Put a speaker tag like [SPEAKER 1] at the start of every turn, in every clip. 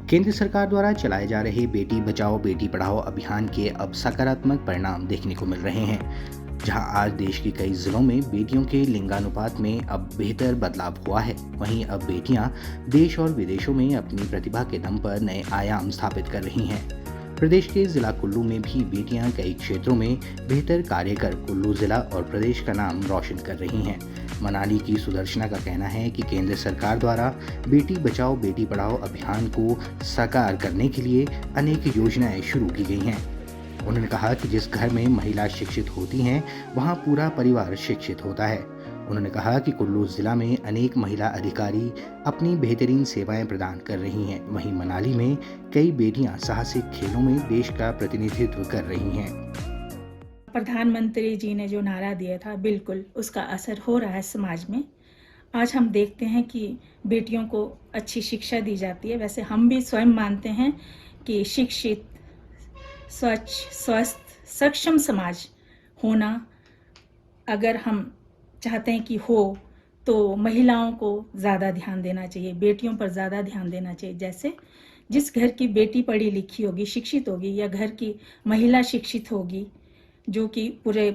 [SPEAKER 1] केंद्र सरकार द्वारा चलाए जा रहे बेटी बचाओ बेटी पढ़ाओ अभियान के अब सकारात्मक परिणाम देखने को मिल रहे हैं। जहां आज देश के कई जिलों में बेटियों के लिंगानुपात में अब बेहतर बदलाव हुआ है, वहीं अब बेटियां देश और विदेशों में अपनी प्रतिभा के दम पर नए आयाम स्थापित कर रही हैं। प्रदेश के जिला कुल्लू में भी बेटियां कई क्षेत्रों में बेहतर कार्य कर कुल्लू जिला और प्रदेश का नाम रोशन कर रही हैं। मनाली की सुदर्शना का कहना है कि केंद्र सरकार द्वारा बेटी बचाओ बेटी पढ़ाओ अभियान को साकार करने के लिए अनेक योजनाएं शुरू की गई हैं। उन्होंने कहा कि जिस घर में महिला शिक्षित होती हैं, वहां पूरा परिवार शिक्षित होता है। उन्होंने कहा कि कुल्लू जिला में अनेक महिला अधिकारी अपनी बेहतरीन सेवाएं प्रदान कर रही हैं। वहीं मनाली में कई बेटियां साहसिक खेलों में देश का प्रतिनिधित्व कर रही हैं।
[SPEAKER 2] प्रधानमंत्री जी ने जो नारा दिया था, बिल्कुल उसका असर हो रहा है समाज में। आज हम देखते हैं कि बेटियों को अच्छी शिक्षा दी जाती है। वैसे हम भी स्वयं मानते हैं कि शिक्षित, स्वच्छ, स्वस्थ, सक्षम समाज होना अगर हम चाहते हैं कि हो, तो महिलाओं को ज़्यादा ध्यान देना चाहिए, बेटियों पर ज़्यादा ध्यान देना चाहिए। जैसे जिस घर की बेटी पढ़ी लिखी होगी, शिक्षित होगी, या घर की महिला शिक्षित होगी जो कि पूरे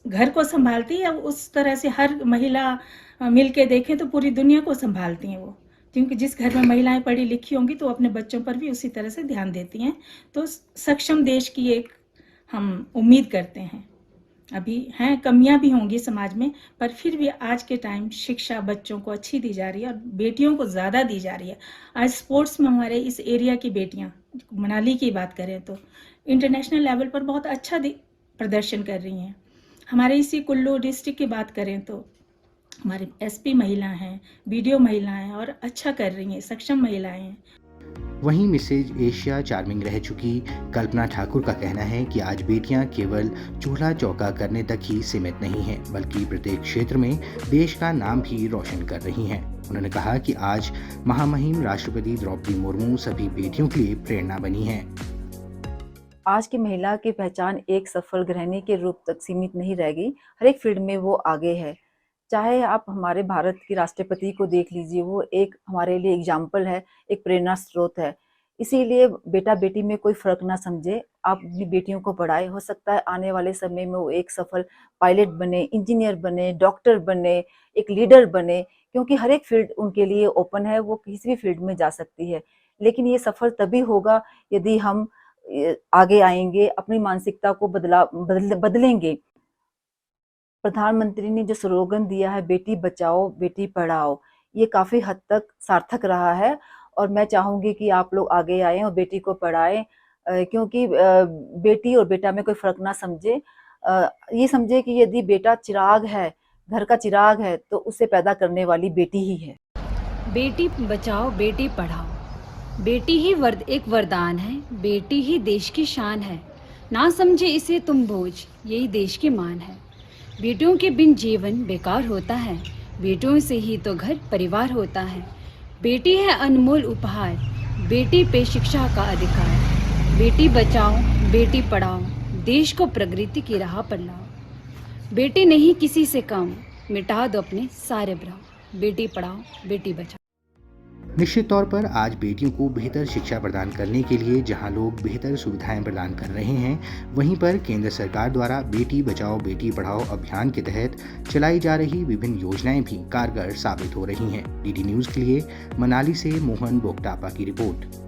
[SPEAKER 2] घर को संभालती है, उस तरह से हर महिला मिल के देखें तो पूरी दुनिया को संभालती हैं वो। क्योंकि जिस घर में महिलाएं पढ़ी लिखी होंगी तो अपने बच्चों पर भी उसी तरह से ध्यान देती हैं। तो सक्षम देश की एक हम उम्मीद करते हैं। अभी हैं, कमियां भी होंगी समाज में, पर फिर भी आज के टाइम शिक्षा बच्चों को अच्छी दी जा रही है और बेटियों को ज़्यादा दी जा रही है। आज स्पोर्ट्स में हमारे इस एरिया की बेटियां, मनाली की बात करें तो इंटरनेशनल लेवल पर बहुत अच्छा प्रदर्शन कर रही हैं। हमारे इसी कुल्लू डिस्ट्रिक्ट की बात करें तो हमारे एसपी महिला हैं, बीडीओ महिलाएं हैं और अच्छा कर रही हैं, सक्षम महिलाएं हैं।
[SPEAKER 1] वहीं मिसेज एशिया चार्मिंग रह चुकी कल्पना ठाकुर का कहना है कि आज बेटियां केवल चूल्हा चौका करने तक ही सीमित नहीं हैं, बल्कि प्रत्येक क्षेत्र में देश का नाम भी रोशन कर रही हैं। उन्होंने कहा कि आज महामहिम राष्ट्रपति द्रौपदी मुर्मू सभी बेटियों के लिए प्रेरणा बनी है।
[SPEAKER 3] आज की महिला की पहचान एक सफल गृहिणी के रूप तक सीमित नहीं रह गई, हर एक फील्ड में वो आगे है। चाहे आप हमारे भारत की राष्ट्रपति को देख लीजिए, वो एक हमारे लिए एग्जाम्पल है, एक प्रेरणा स्रोत है। इसीलिए बेटा बेटी में कोई फर्क ना समझे, आप अपनी बेटियों को पढ़ाए। हो सकता है आने वाले समय में वो एक सफल पायलट बने, इंजीनियर बने, डॉक्टर बने, एक लीडर बने, क्योंकि हर एक फील्ड उनके लिए ओपन है, वो किसी भी फील्ड में जा सकती है। लेकिन ये सफल तभी होगा यदि हम आगे आएंगे, अपनी मानसिकता को बदलेंगे। प्रधानमंत्री ने जो स्लोगन दिया है, बेटी बचाओ बेटी पढ़ाओ, ये काफ़ी हद तक सार्थक रहा है और मैं चाहूँगी कि आप लोग आगे आएँ और बेटी को पढ़ाएं, क्योंकि बेटी और बेटा में कोई फ़र्क ना समझे। ये समझे कि यदि बेटा चिराग है, घर का चिराग है, तो उसे पैदा करने वाली बेटी ही है।
[SPEAKER 4] बेटी बचाओ बेटी पढ़ाओ, बेटी ही एक वरदान है, बेटी ही देश की शान है। ना समझे इसे तुम बोझ, यही देश की मान है। बेटियों के बिन जीवन बेकार होता है, बेटियों से ही तो घर परिवार होता है। बेटी है अनमोल उपहार, बेटी पे शिक्षा का अधिकार। बेटी बचाओ बेटी पढ़ाओ, देश को प्रगति की राह पर लाओ। बेटी नहीं किसी से कम, मिटा दो अपने सारे भ्रम। बेटी पढ़ाओ बेटी बचाओ।
[SPEAKER 1] निश्चित तौर पर आज बेटियों को बेहतर शिक्षा प्रदान करने के लिए जहां लोग बेहतर सुविधाएं प्रदान कर रहे हैं, वहीं पर केंद्र सरकार द्वारा बेटी बचाओ बेटी पढ़ाओ अभियान के तहत चलाई जा रही विभिन्न योजनाएं भी कारगर साबित हो रही हैं। डीडी न्यूज़ के लिए मनाली से मोहन बोगटापा की रिपोर्ट।